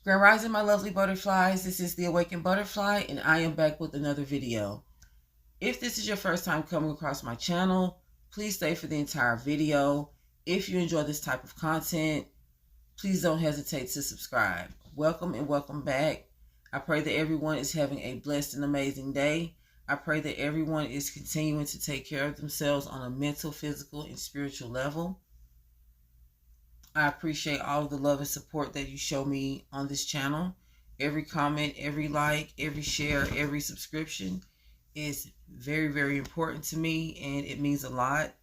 Grand Rising, my lovely butterflies. This is the Awakened Butterfly, and I am back with another video. If this is your first time coming across my channel, please stay for the entire video. If you enjoy this type of content, please don't hesitate to subscribe. Welcome and welcome back. I pray that everyone is having a blessed and amazing day. I pray that everyone is continuing to take care of themselves on a mental, physical, and spiritual level. I appreciate all of the love and support that you show me on this channel. Every comment, every like, every share, every subscription is very, very important to me, and it means a lot.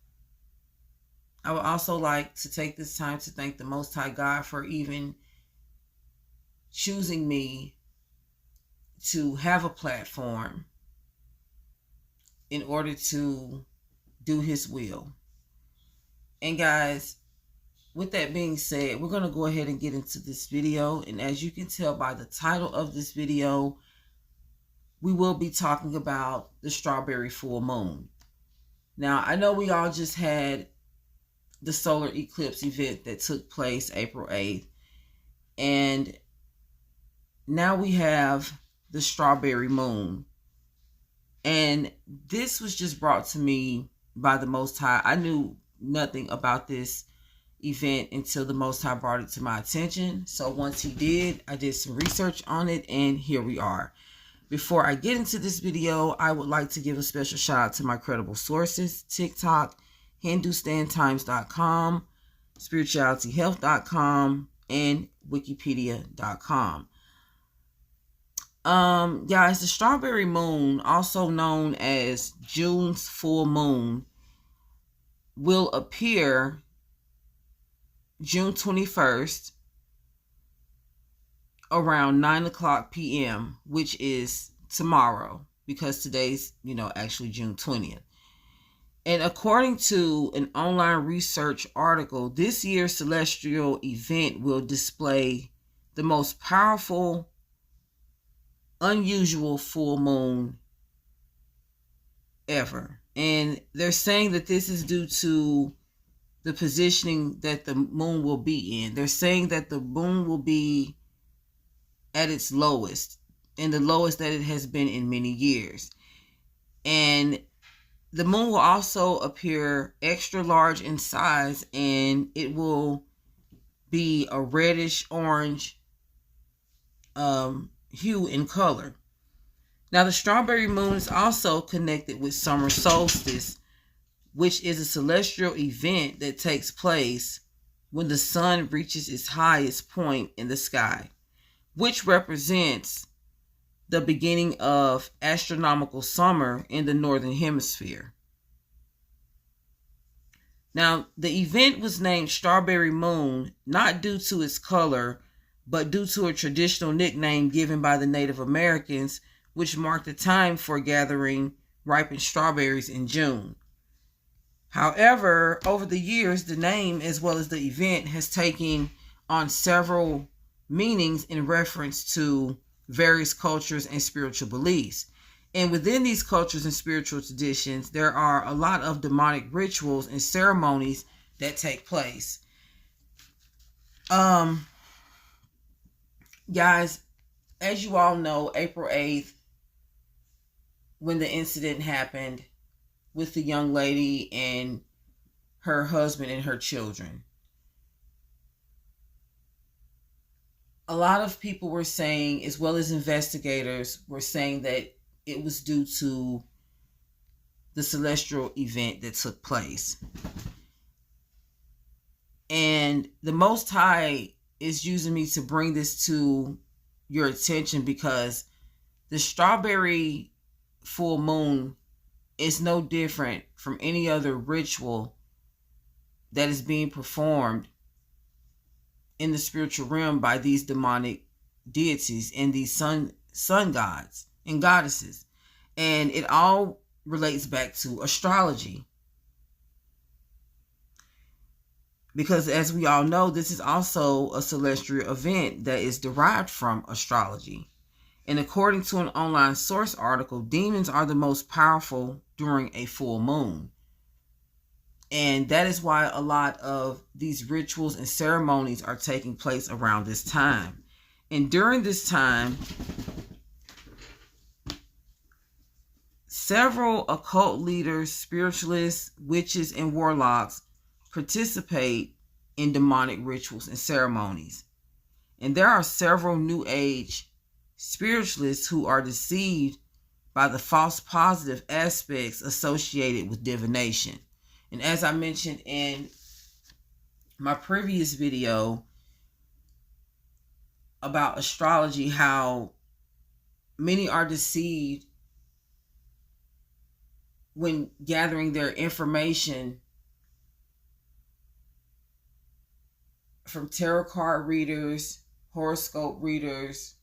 I would also like to take this time to thank the Most High God for even choosing me to have a platform in order to do His will. And guys, with that being said, we're going to go ahead and get into this video. And as you can tell by the title of this video, we will be talking about the strawberry full moon. Now, I know we all just had the solar eclipse event that took place April 8th. And now we have the strawberry moon. And this was just brought to me by the Most High. I knew nothing about this event until the Most High brought it to my attention. So once He did, I did some research on it, and here we are. Before I get into this video, I would like to give a special shout out to my credible sources: TikTok, HindustanTimes.com, SpiritualityHealth.com, and Wikipedia.com. Guys, the strawberry moon, also known as June's full moon, will appear June 21st around 9:00 p.m., which is tomorrow, because today's, actually June 20th. And according to an online research article, this year's celestial event will display the most powerful, unusual full moon ever. And they're saying that this is due to the positioning that the moon will be in. They're saying that the moon will be at its lowest, and the lowest that it has been in many years. And the moon will also appear extra large in size, and it will be a reddish orange hue in color. Now, the strawberry moon is also connected with summer solstice, which is a celestial event that takes place when the sun reaches its highest point in the sky, which represents the beginning of astronomical summer in the northern hemisphere. Now, the event was named Strawberry Moon not due to its color, but due to a traditional nickname given by the Native Americans, which marked the time for gathering ripened strawberries in June. However, over the years, the name as well as the event has taken on several meanings in reference to various cultures and spiritual beliefs. And within these cultures and spiritual traditions, there are a lot of demonic rituals and ceremonies that take place. Guys, as you all know, April 8th, when the incident happened with the young lady and her husband and her children, a lot of people were saying, as well as investigators were saying, that it was due to the celestial event that took place. And the Most High is using me to bring this to your attention because the strawberry full moon is no different from any other ritual that is being performed in the spiritual realm by these demonic deities and these sun gods and goddesses. And it all relates back to astrology. Because as we all know, this is also a celestial event that is derived from astrology. And according to an online source article, demons are the most powerful during a full moon. And that is why a lot of these rituals and ceremonies are taking place around this time. And during this time, several occult leaders, spiritualists, witches, and warlocks participate in demonic rituals and ceremonies. And there are several New Age spiritualists who are deceived by the false positive aspects associated with divination. And as I mentioned in my previous video about astrology, how many are deceived when gathering their information from tarot card readers, horoscope readers,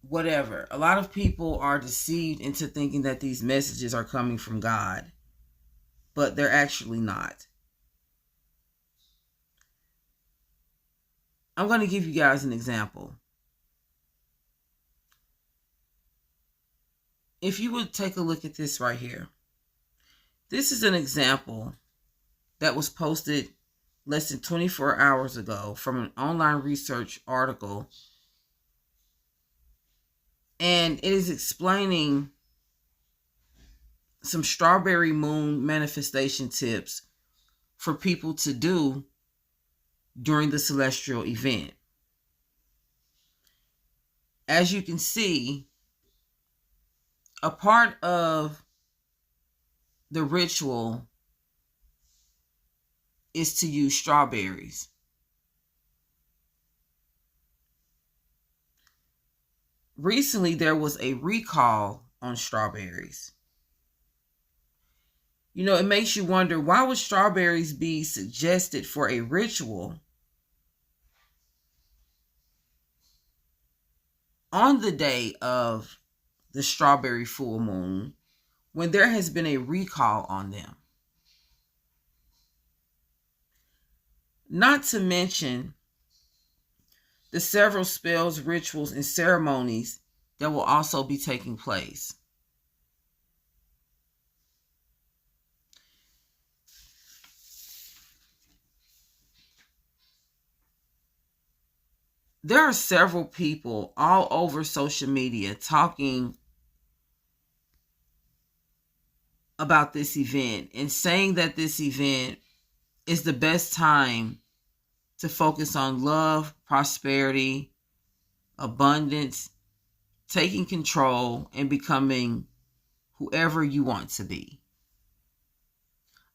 whatever. A lot of people are deceived into thinking that these messages are coming from God, but they're actually not. I'm going to give you guys an example. If you would take a look at this right here. This is an example that was posted less than 24 hours ago from an online research article. And it is explaining some strawberry moon manifestation tips for people to do during the celestial event. As you can see, a part of the ritual is to use strawberries. Recently, there was a recall on strawberries. You know, it makes you wonder, why would strawberries be suggested for a ritual on the day of the strawberry full moon when there has been a recall on them? Not to mention the several spells, rituals, and ceremonies that will also be taking place. There are several people all over social media talking about this event and saying that this event is the best time to focus on love, prosperity, abundance, taking control, and becoming whoever you want to be.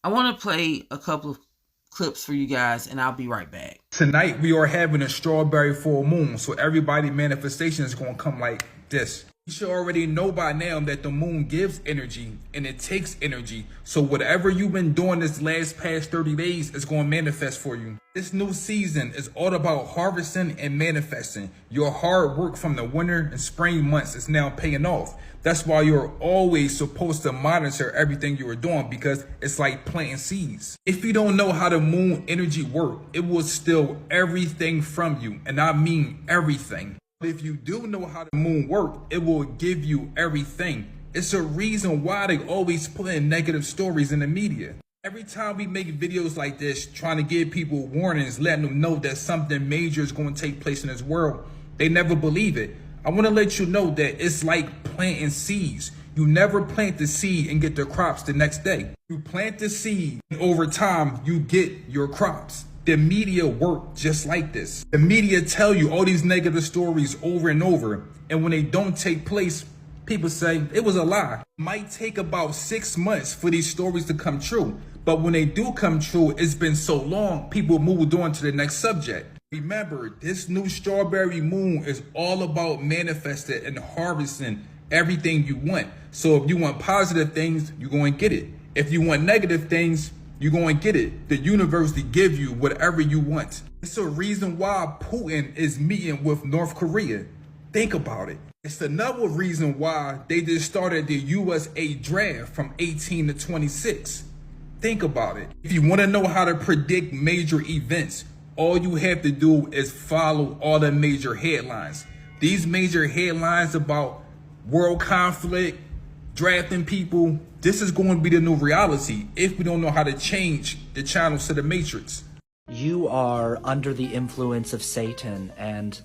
I want to play a couple of clips for you guys, and I'll be right back. Tonight we are having a strawberry full moon, so everybody manifestation is going to come like this. You should already know by now that the moon gives energy and it takes energy. So whatever you've been doing this past 30 days is going to manifest for you. This new season is all about harvesting and manifesting. Your hard work from the winter and spring months is now paying off. That's why you're always supposed to monitor everything you are doing, because it's like planting seeds. If you don't know how the moon energy works, it will steal everything from you. And I mean everything. But if you do know how the moon works, it will give you everything. It's a reason why they always put in negative stories in the media. Every time we make videos like this, trying to give people warnings, letting them know that something major is going to take place in this world, they never believe it. I want to let you know that it's like planting seeds. You never plant the seed and get the crops the next day. You plant the seed, and over time, you get your crops. The media work just like this. The media tell you all these negative stories over and over, and when they don't take place, people say it was a lie. It might take about 6 months for these stories to come true, but when they do come true, it's been so long, people moved on to the next subject. Remember, this new strawberry moon is all about manifesting and harvesting everything you want. So if you want positive things, you're going to get it. If you want negative things, you're going to get it. The universe will give you whatever you want. It's a reason why Putin is meeting with North Korea. Think about it. It's another reason why they just started the USA draft from 18 to 26. Think about it. If you want to know how to predict major events, all you have to do is follow all the major headlines. These major headlines about world conflict, drafting people, this is going to be the new reality if we don't know how to change the channels to the matrix. You are under the influence of Satan, and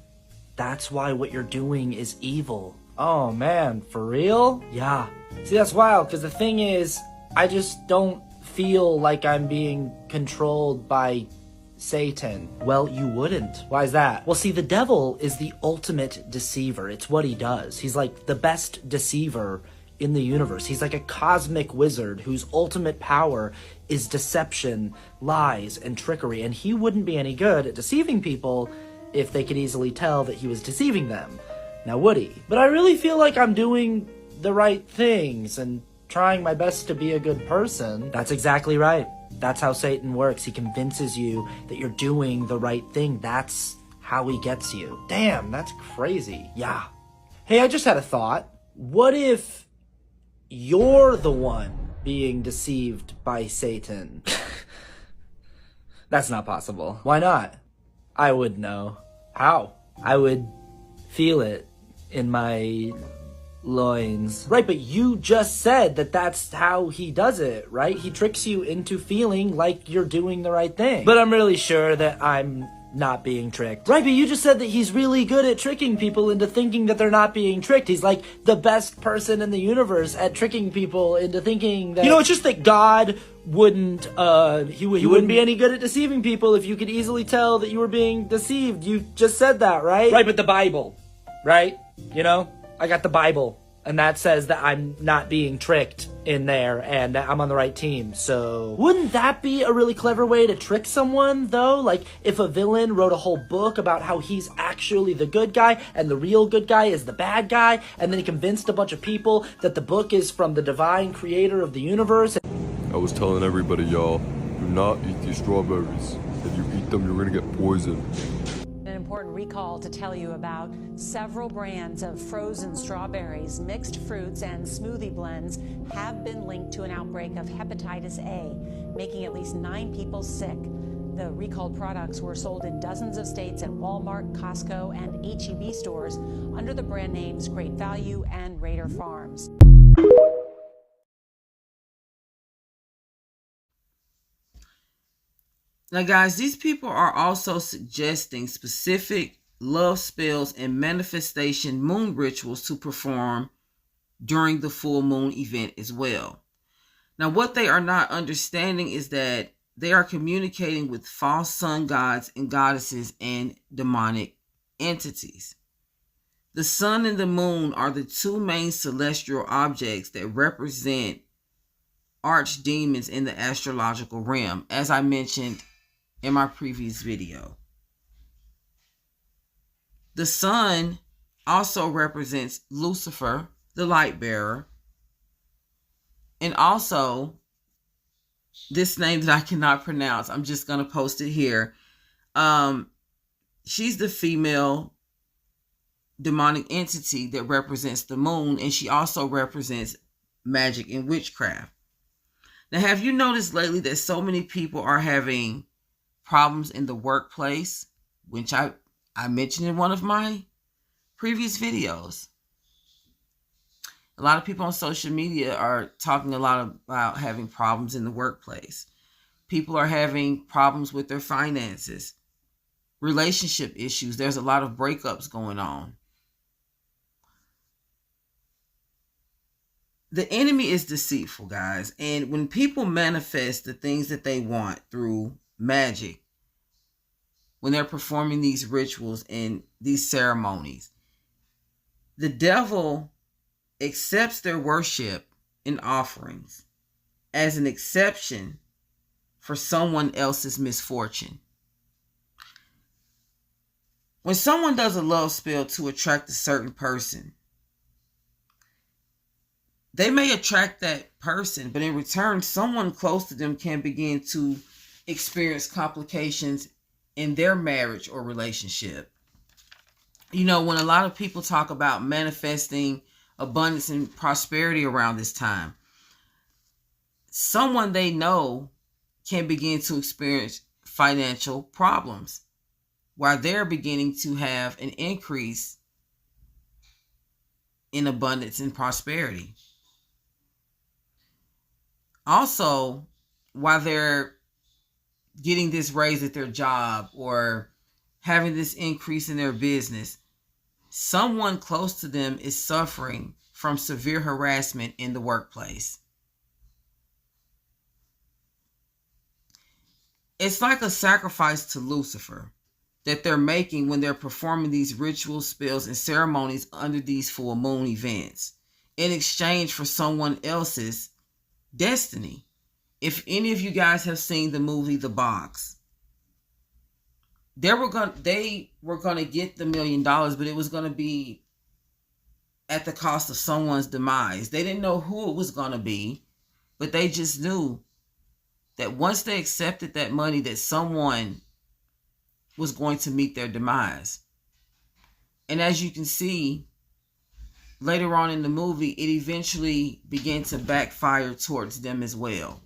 That's why what you're doing is evil. Oh man, for real? Yeah. See, that's wild, because the thing is, I just don't feel like I'm being controlled by Satan. Well, you wouldn't. Why is that? Well, see, the devil is the ultimate deceiver. It's what he does. He's like the best deceiver in the universe. He's like a cosmic wizard whose ultimate power is deception, lies, and trickery. And he wouldn't be any good at deceiving people if they could easily tell that he was deceiving them. Now, would he? But I really feel like I'm doing the right things and trying my best to be a good person. That's exactly right. That's how Satan works. He convinces you that you're doing the right thing. That's how he gets you. Damn, that's crazy. Yeah. Hey, I just had a thought. What if you're the one being deceived by Satan? That's not possible. Why not? I would know. How? I would feel it in my loins. Right, but you just said that that's how he does it, right? He tricks you into feeling like you're doing the right thing. But I'm really sure that I'm not being tricked. Right, but you just said that he's really good at tricking people into thinking that they're not being tricked. He's like the best person in the universe at tricking people into thinking that... You know, it's just that God wouldn't, he wouldn't be any good at deceiving people if you could easily tell that you were being deceived. You just said that, right? Right, but the Bible, right? You know, I got the Bible, and that says that I'm not being tricked in there, and that I'm on the right team, so... Wouldn't that be a really clever way to trick someone, though? Like, if a villain wrote a whole book about how he's actually the good guy, and the real good guy is the bad guy, and then he convinced a bunch of people that the book is from the divine creator of the universe. I was telling everybody, y'all, do not eat these strawberries. If you eat them, you're gonna get poisoned. An important recall to tell you about. Several brands of frozen strawberries, mixed fruits, and smoothie blends have been linked to an outbreak of hepatitis A, making at least 9 people sick. The recalled products were sold in dozens of states at Walmart, Costco, and H-E-B stores under the brand names Great Value and Raider Farms. Now, guys, these people are also suggesting specific love spells and manifestation moon rituals to perform during the full moon event as well. Now, what they are not understanding is that they are communicating with false sun gods and goddesses and demonic entities. The sun and the moon are the two main celestial objects that represent archdemons in the astrological realm, as I mentioned in my previous video. The sun also represents Lucifer, the light bearer, and also this name that I cannot pronounce. I'm just going to post it here. She's the female demonic entity that represents the moon, and she also represents magic and witchcraft. Now, have you noticed lately that so many people are having problems in the workplace, which I mentioned in one of my previous videos? A lot of people on social media are talking a lot about having problems in the workplace. People are having problems with their finances, relationship issues. There's a lot of breakups going on. The enemy is deceitful, guys. And when people manifest the things that they want through magic, when they're performing these rituals and these ceremonies, the devil accepts their worship and offerings as an exception for someone else's misfortune. When someone does a love spell to attract a certain person, they may attract that person, but in return, someone close to them can begin to experience complications in their marriage or relationship. You know, when a lot of people talk about manifesting abundance and prosperity around this time, someone they know can begin to experience financial problems while they're beginning to have an increase in abundance and prosperity. Also, while they're getting this raise at their job or having this increase in their business, someone close to them is suffering from severe harassment in the workplace. It's like a sacrifice to Lucifer that they're making when they're performing these rituals, spells, and ceremonies under these full moon events in exchange for someone else's destiny. If any of you guys have seen the movie The Box, they were going to get the $1 million, but it was going to be at the cost of someone's demise. They didn't know who it was going to be, but they just knew that once they accepted that money, that someone was going to meet their demise. And as you can see, later on in the movie, it eventually began to backfire towards them as well.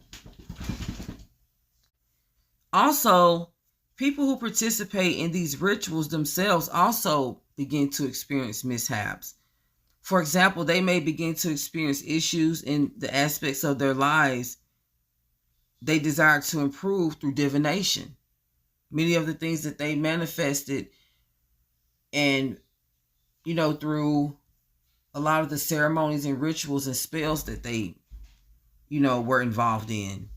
Also, people who participate in these rituals themselves also begin to experience mishaps. For example, they may begin to experience issues in the aspects of their lives they desire to improve through divination. Many of the things that they manifested and, through a lot of the ceremonies and rituals and spells that they, were involved in.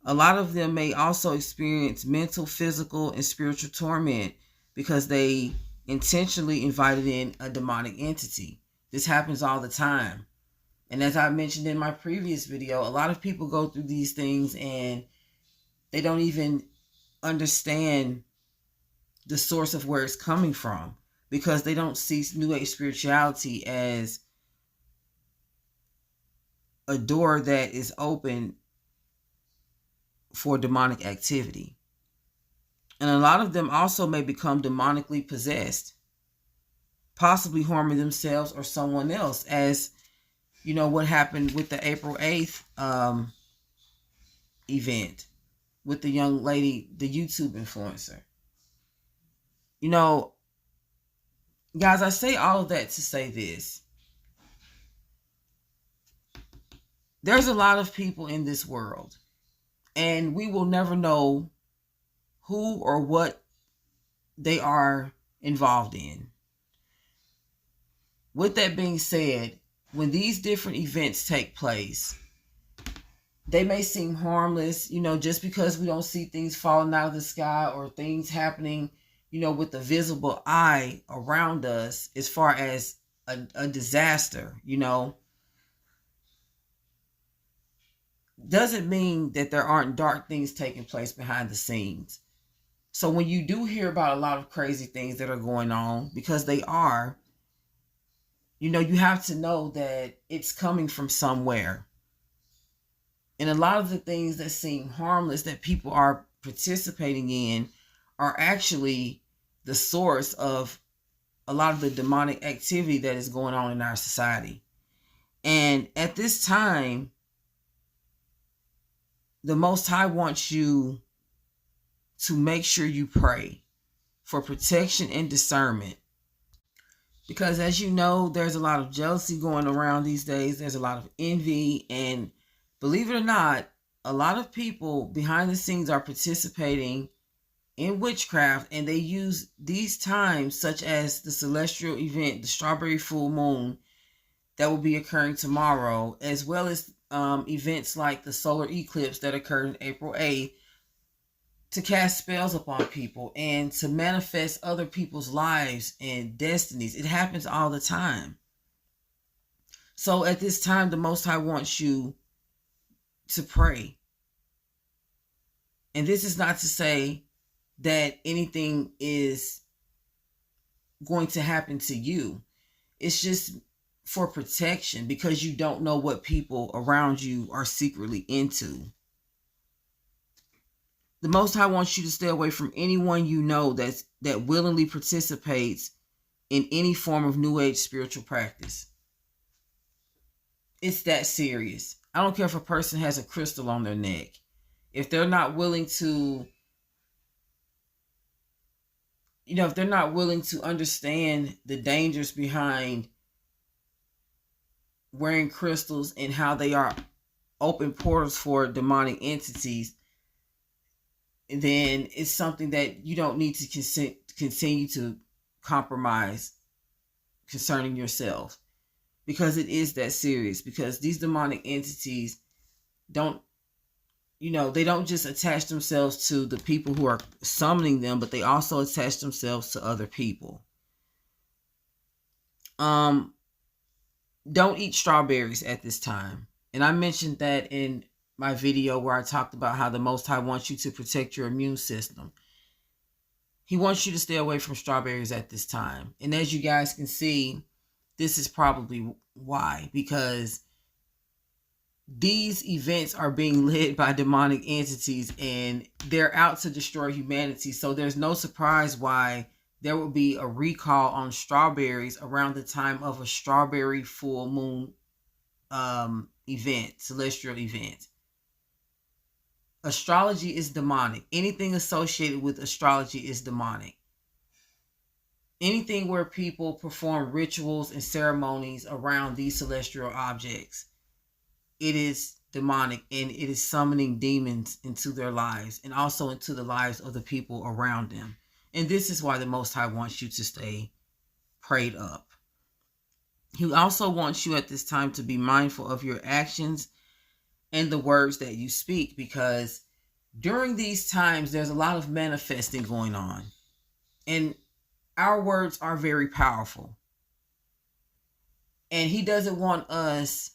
A lot of them may also experience mental, physical, and spiritual torment because they intentionally invited in a demonic entity. This happens all the time. And as I mentioned in my previous video, a lot of people go through these things and they don't even understand the source of where it's coming from because they don't see New Age spirituality as a door that is open for demonic activity. And a lot of them also may become demonically possessed, possibly harming themselves or someone else, as what happened with the April 8th event with the young lady, the YouTube influencer. Guys, I say all of that to say this. There's a lot of people in this world, and we will never know who or what they are involved in. With that being said, when these different events take place, they may seem harmless, just because we don't see things falling out of the sky or things happening, with the visible eye around us as far as a disaster, doesn't mean that there aren't dark things taking place behind the scenes. So when you do hear about a lot of crazy things that are going on, because they are, you have to know that it's coming from somewhere. And a lot of the things that seem harmless that people are participating in are actually the source of a lot of the demonic activity that is going on in our society. And at this time, the Most High wants you to make sure you pray for protection and discernment. Because as you know, there's a lot of jealousy going around these days. There's a lot of envy. And believe it or not, a lot of people behind the scenes are participating in witchcraft. And they use these times, such as the celestial event, the Strawberry Full Moon, that will be occurring tomorrow, as well as events like the solar eclipse that occurred in April 8th, to cast spells upon people and to manifest other people's lives and destinies. It happens all the time. So at this time, the Most High wants you to pray. And this is not to say that anything is going to happen to you. It's just for protection, because you don't know what people around you are secretly into. The Most High wants you to stay away from anyone that willingly participates in any form of New Age spiritual practice. It's that serious. I don't care if a person has a crystal on their neck. If they're not willing to, if they're not willing to understand the dangers behind wearing crystals and how they are open portals for demonic entities, then it's something that you don't need to continue to compromise concerning yourself, because it is that serious. Because these demonic entities don't, they don't just attach themselves to the people who are summoning them, but they also attach themselves to other people. Don't eat strawberries at this time. And I mentioned that in my video where I talked about how the Most High wants you to protect your immune system. He wants you to stay away from strawberries at this time. And as you guys can see, this is probably why. Because these events are being led by demonic entities and they're out to destroy humanity. So there's no surprise why there will be a recall on strawberries around the time of a strawberry full moon event, celestial event. Astrology is demonic. Anything associated with astrology is demonic. Anything where people perform rituals and ceremonies around these celestial objects, it is demonic, and it is summoning demons into their lives and also into the lives of the people around them. And this is why the Most High wants you to stay prayed up. He also wants you at this time to be mindful of your actions and the words that you speak, because during these times there's a lot of manifesting going on, and our words are very powerful. And he doesn't want us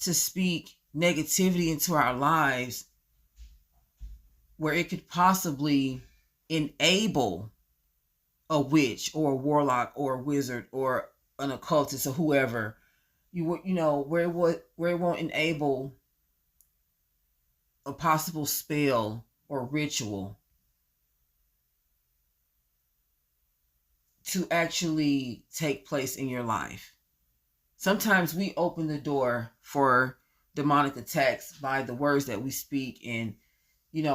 to speak negativity into our lives where it could possibly enable a witch or a warlock or a wizard or an occultist or whoever, where it won't enable a possible spell or ritual to actually take place in your life. Sometimes we open the door for demonic attacks by the words that we speak and,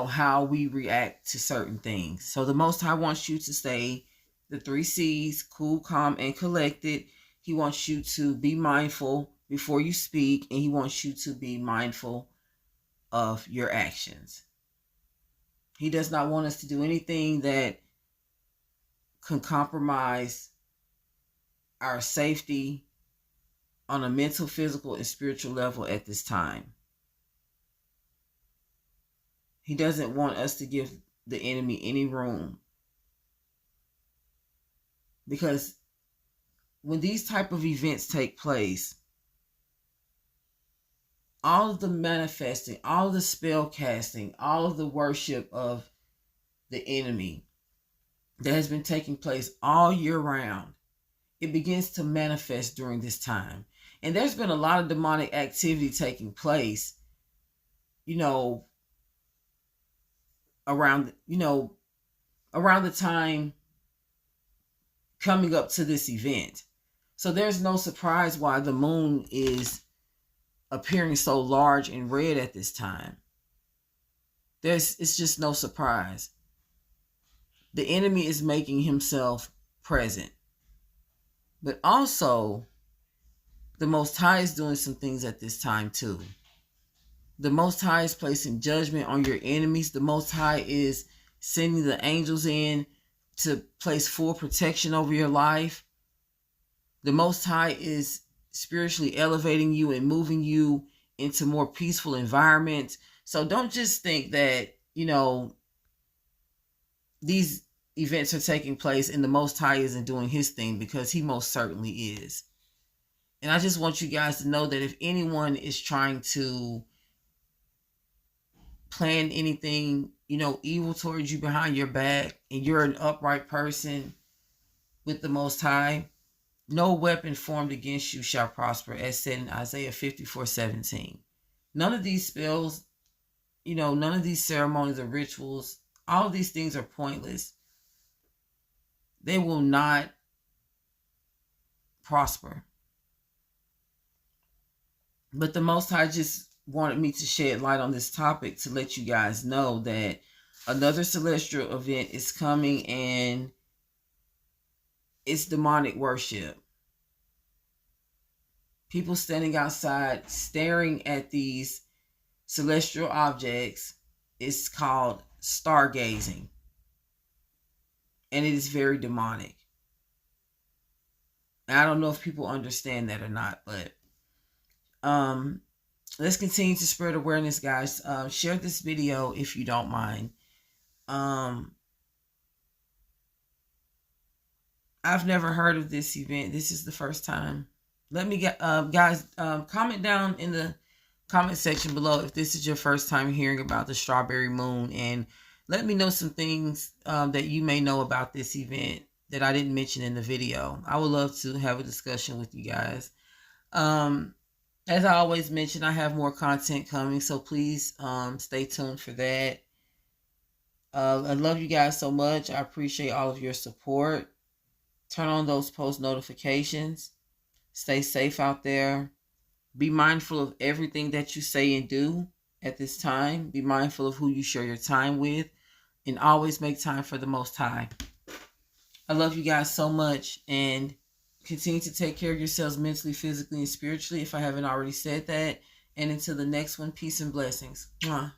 how we react to certain things. So the Most High wants you to stay the 3 C's, cool, calm, and collected. He wants you to be mindful before you speak, and he wants you to be mindful of your actions. He does not want us to do anything that can compromise our safety on a mental, physical, and spiritual level at this time. He doesn't want us to give the enemy any room. Because when these type of events take place, all of the manifesting, all of the spell casting, all of the worship of the enemy that has been taking place all year round, it begins to manifest during this time. And there's been a lot of demonic activity taking place, around the time coming up to this event. So there's no surprise why the moon is appearing so large and red at this time. It's just no surprise. The enemy is making himself present. But also, the Most High is doing some things at this time too. The Most High is placing judgment on your enemies. The Most High is sending the angels in to place full protection over your life. The Most High is spiritually elevating you and moving you into more peaceful environments. So don't just think that, these events are taking place and the Most High isn't doing his thing, because he most certainly is. And I just want you guys to know that if anyone is trying to plan anything, evil towards you behind your back, and you're an upright person with the Most High, no weapon formed against you shall prosper, as said in Isaiah 54:17. None of these spells, none of these ceremonies or rituals, all of these things are pointless. They will not prosper. But the Most High just wanted me to shed light on this topic to let you guys know that another celestial event is coming, and it's demonic worship. People standing outside staring at these celestial objects is called stargazing. And it is very demonic. I don't know if people understand that or not, but let's continue to spread awareness, guys. Share this video if you don't mind. I've never heard of this event. This is the first time. Let me get guys, comment down in the comment section below if this is your first time hearing about the Strawberry Moon, and let me know some things that you may know about this event that I didn't mention in the video. I would love to have a discussion with you guys. As I always mention, I have more content coming, so please stay tuned for that. I love you guys so much. I appreciate all of your support. Turn on those post notifications. Stay safe out there. Be mindful of everything that you say and do at this time. Be mindful of who you share your time with. And always make time for the Most High. I love you guys so much. And continue to take care of yourselves mentally, physically, and spiritually if I haven't already said that. And until the next one, peace and blessings. Mwah.